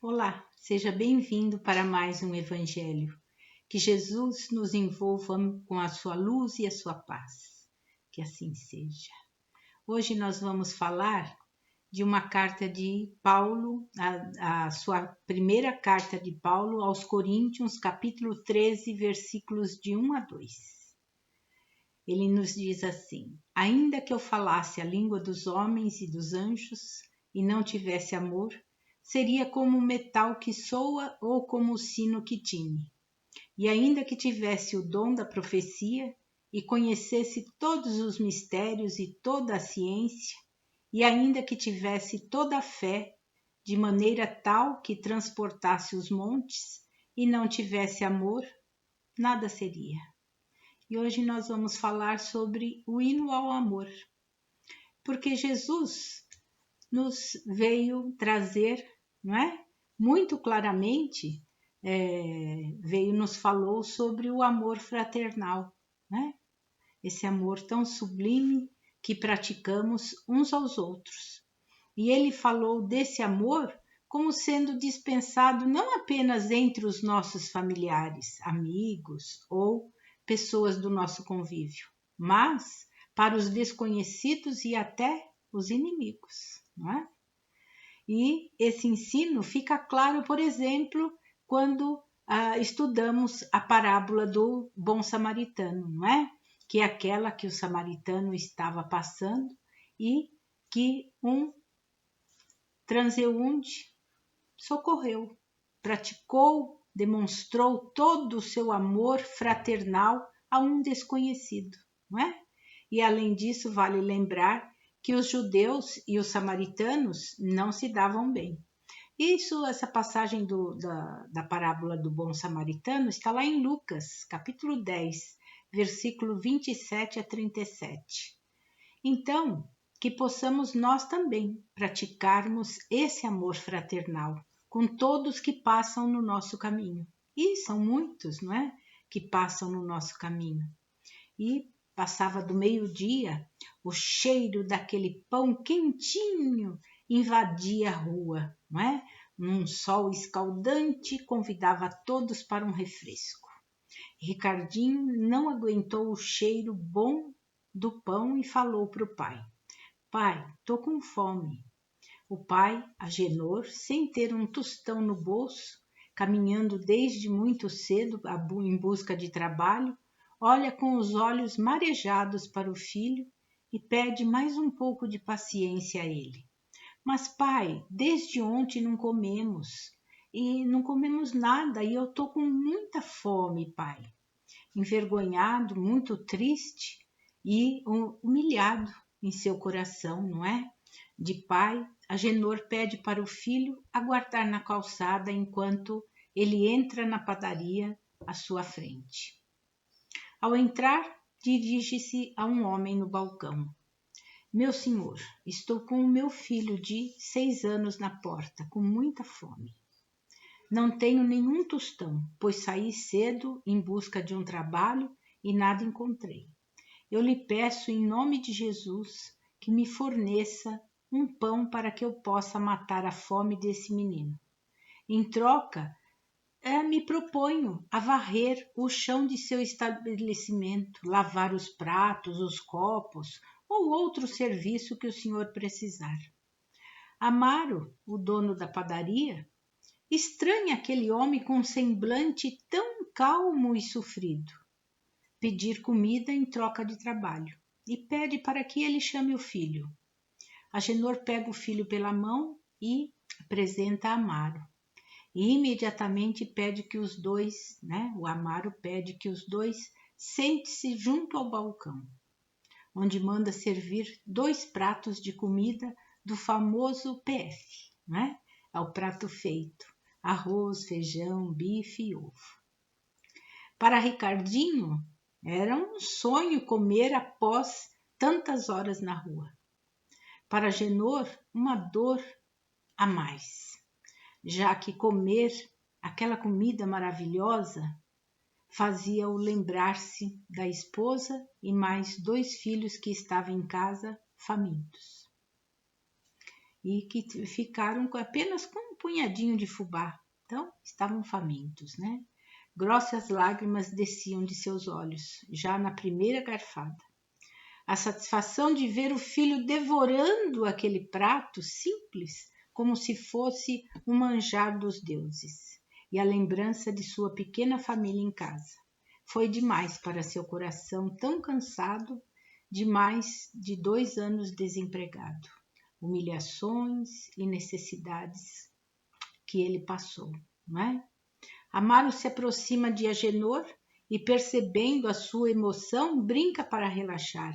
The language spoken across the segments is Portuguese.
Olá, seja bem-vindo para mais um Evangelho. Que Jesus nos envolva com a sua luz e a sua paz. Que assim seja. Hoje nós vamos falar de uma carta de Paulo, a sua primeira carta de Paulo aos Coríntios, capítulo 13, versículos de 1 a 2. Ele nos diz assim: ainda que eu falasse a língua dos homens e dos anjos e não tivesse amor, seria como o metal que soa ou como o sino que tine. E ainda que tivesse o dom da profecia e conhecesse todos os mistérios e toda a ciência, e ainda que tivesse toda a fé, de maneira tal que transportasse os montes, e não tivesse amor, nada seria. E hoje nós vamos falar sobre o hino ao amor, porque Jesus nos veio trazer, não é? Muito claramente, nos falou sobre o amor fraternal, né? Esse amor tão sublime que praticamos uns aos outros. E ele falou desse amor como sendo dispensado não apenas entre os nossos familiares, amigos ou pessoas do nosso convívio, mas para os desconhecidos e até os inimigos, não é? E esse ensino fica claro, por exemplo, quando estudamos a parábola do bom samaritano, não é? Que é aquela que o samaritano estava passando e que um transeunte socorreu, praticou, demonstrou todo o seu amor fraternal a um desconhecido, não é? E além disso, vale lembrar que os judeus e os samaritanos não se davam bem. Essa passagem da parábola do bom samaritano está lá em Lucas, capítulo 10, versículo 27 a 37. Então, que possamos nós também praticarmos esse amor fraternal com todos que passam no nosso caminho. E são muitos, não é? Que passam no nosso caminho. E passava do meio-dia, o cheiro daquele pão quentinho invadia a rua, não é? Um sol escaldante convidava todos para um refresco. Ricardinho não aguentou o cheiro bom do pão e falou para o pai: pai, tô com fome. O pai, Agenor, sem ter um tostão no bolso, caminhando desde muito cedo em busca de trabalho, olha com os olhos marejados para o filho e pede mais um pouco de paciência a ele. Mas pai, desde ontem não comemos nada e eu tô com muita fome, pai. Envergonhado, muito triste e humilhado em seu coração, não é? De pai, Agenor pede para o filho aguardar na calçada enquanto ele entra na padaria à sua frente. Ao entrar, dirige-se a um homem no balcão. Meu senhor, estou com o meu filho de 6 anos na porta, com muita fome. Não tenho nenhum tostão, pois saí cedo em busca de um trabalho e nada encontrei. Eu lhe peço em nome de Jesus que me forneça um pão para que eu possa matar a fome desse menino. Em troca, me proponho a varrer o chão de seu estabelecimento, lavar os pratos, os copos ou outro serviço que o senhor precisar. Amaro, o dono da padaria, estranha aquele homem com semblante tão calmo e sofrido pedir comida em troca de trabalho e pede para que ele chame o filho. Agenor pega o filho pela mão e apresenta a Amaro. E imediatamente pede que os dois, o Amaro pede que os dois sente-se junto ao balcão, onde manda servir 2 pratos de comida do famoso PF, É o prato feito, arroz, feijão, bife e ovo. Para Ricardinho, era um sonho comer após tantas horas na rua. Para Agenor, uma dor a mais, já que comer aquela comida maravilhosa fazia-o lembrar-se da esposa e mais 2 filhos que estavam em casa famintos. e que ficaram apenas com um punhadinho de fubá. Então, estavam famintos, né? Grossas lágrimas desciam de seus olhos, já na primeira garfada. A satisfação de ver o filho devorando aquele prato simples, como se fosse um manjar dos deuses, e a lembrança de sua pequena família em casa. Foi demais para seu coração tão cansado de mais de 2 anos desempregado. Humilhações e necessidades que ele passou, não é? Amaro se aproxima de Agenor e, percebendo a sua emoção, brinca para relaxar.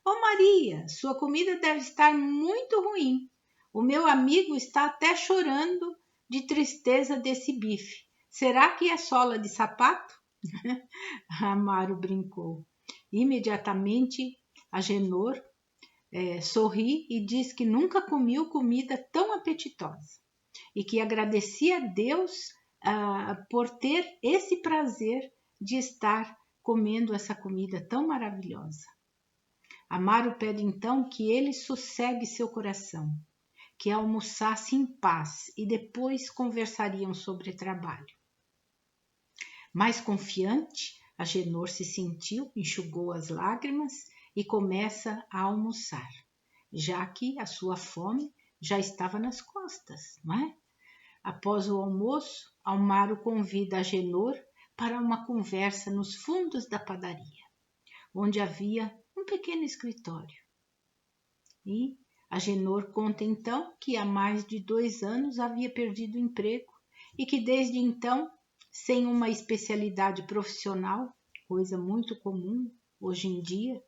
Oh Maria, sua comida deve estar muito ruim. O meu amigo está até chorando de tristeza desse bife. Será que é sola de sapato? Amaro brincou. Imediatamente, Agenor sorri e diz que nunca comeu comida tão apetitosa e que agradecia a Deus por ter esse prazer de estar comendo essa comida tão maravilhosa. Amaro pede então que ele sossegue seu coração, que almoçasse em paz e depois conversariam sobre trabalho. Mais confiante, Agenor se sentiu, enxugou as lágrimas e começa a almoçar, já que a sua fome já estava nas costas, não é? Após o almoço, Amaro convida Agenor para uma conversa nos fundos da padaria, onde havia um pequeno escritório. E Agenor conta então que há mais de 2 anos havia perdido o emprego e que desde então, sem uma especialidade profissional, coisa muito comum hoje em dia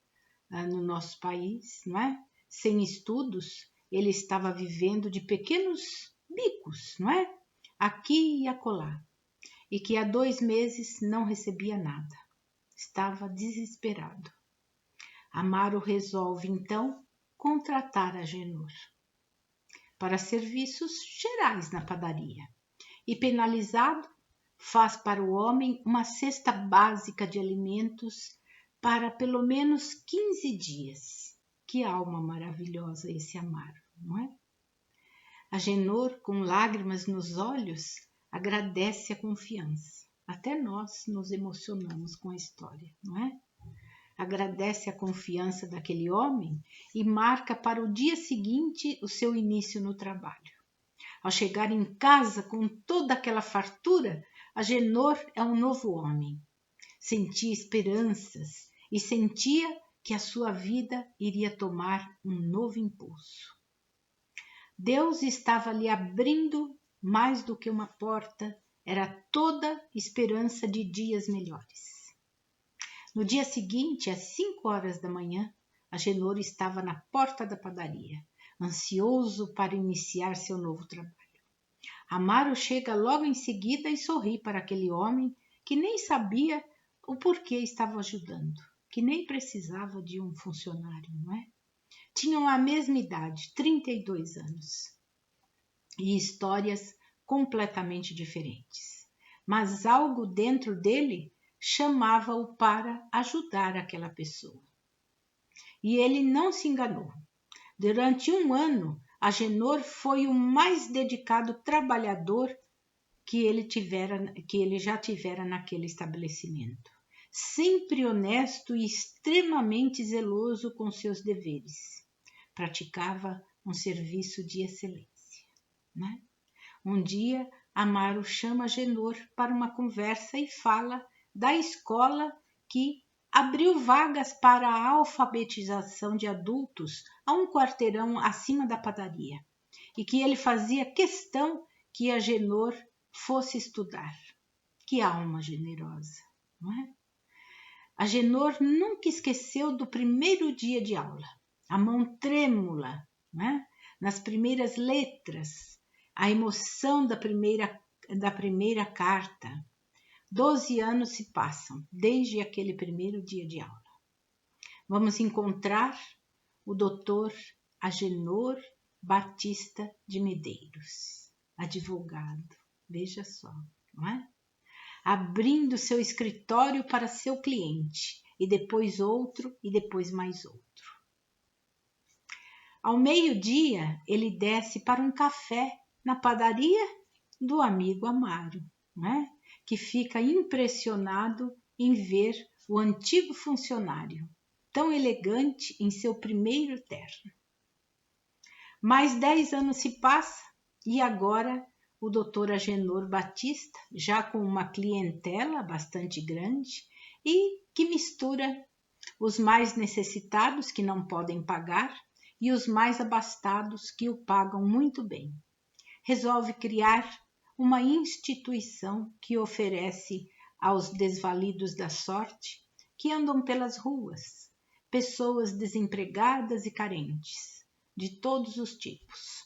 no nosso país, não é? Sem estudos, ele estava vivendo de pequenos bicos, não é? Aqui e acolá. E que há 2 meses não recebia nada. Estava desesperado. Amaro resolve, então, contratar Agenor para serviços gerais na padaria. E penalizado, faz para o homem uma cesta básica de alimentos para pelo menos 15 dias. Que alma maravilhosa esse Amaro, não é? Agenor, com lágrimas nos olhos, agradece a confiança. Até nós nos emocionamos com a história, não é? Agradece a confiança daquele homem e marca para o dia seguinte o seu início no trabalho. Ao chegar em casa com toda aquela fartura, Agenor é um novo homem. Sentia esperanças e sentia que a sua vida iria tomar um novo impulso. Deus estava lhe abrindo mais do que uma porta, era toda esperança de dias melhores. No dia seguinte, às 5 horas da manhã, Agenor estava na porta da padaria, ansioso para iniciar seu novo trabalho. Amaro chega logo em seguida e sorri para aquele homem que nem sabia o porquê estava ajudando, que nem precisava de um funcionário, não é? Tinham a mesma idade, 32 anos, e histórias completamente diferentes. Mas algo dentro dele chamava-o para ajudar aquela pessoa. E ele não se enganou. Durante 1 ano, Agenor foi o mais dedicado trabalhador que ele já tivera naquele estabelecimento. Sempre honesto e extremamente zeloso com seus deveres. Praticava um serviço de excelência, né? Um dia, Amaro chama Agenor para uma conversa e fala da escola que abriu vagas para a alfabetização de adultos a um quarteirão acima da padaria e que ele fazia questão que Agenor fosse estudar. Que alma generosa, não é? Agenor nunca esqueceu do primeiro dia de aula, a mão trêmula, não é? Nas primeiras letras, a emoção da primeira carta. 12 anos se passam desde aquele primeiro dia de aula. Vamos encontrar o Dr. Agenor Batista de Medeiros, advogado, veja só, não é? Abrindo seu escritório para seu cliente, e depois outro, e depois mais outro. Ao meio-dia, ele desce para um café na padaria do amigo Amaro, né? Que fica impressionado em ver o antigo funcionário, tão elegante em seu primeiro terno. Mais 10 anos se passam e agora o Dr. Agenor Batista, já com uma clientela bastante grande e que mistura os mais necessitados que não podem pagar e os mais abastados que o pagam muito bem. Resolve criar uma instituição que oferece aos desvalidos da sorte que andam pelas ruas, pessoas desempregadas e carentes, de todos os tipos,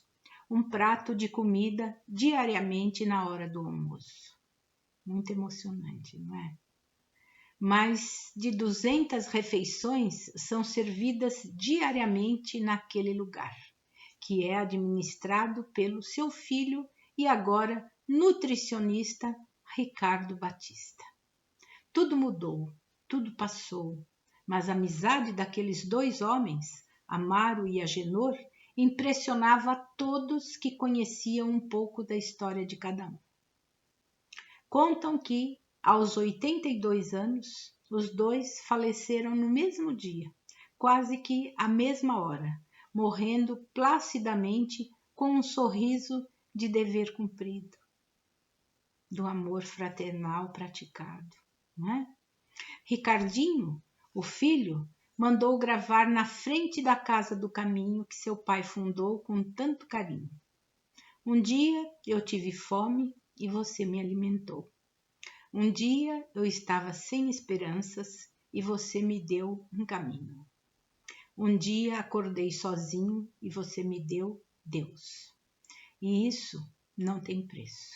um prato de comida diariamente na hora do almoço. Muito emocionante, não é? Mais de 200 refeições são servidas diariamente naquele lugar, que é administrado pelo seu filho e agora nutricionista Ricardo Batista. Tudo mudou, tudo passou, mas a amizade daqueles dois homens, Amaro e Agenor, impressionava a todos que conheciam um pouco da história de cada um. Contam que, aos 82 anos, os dois faleceram no mesmo dia, quase que à mesma hora, morrendo placidamente com um sorriso de dever cumprido, do amor fraternal praticado, não é? Ricardinho, o filho, mandou gravar na frente da casa do caminho que seu pai fundou com tanto carinho. Um dia eu tive fome e você me alimentou. Um dia eu estava sem esperanças e você me deu um caminho. Um dia acordei sozinho e você me deu Deus. E isso não tem preço.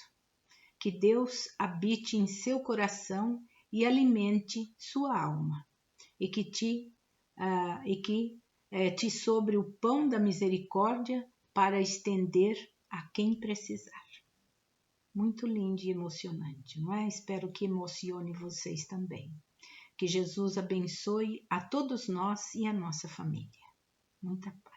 Que Deus habite em seu coração e alimente sua alma, e que te sobre o pão da misericórdia para estender a quem precisar. Muito lindo e emocionante, não é? Espero que emocione vocês também. Que Jesus abençoe a todos nós e a nossa família. Muita paz.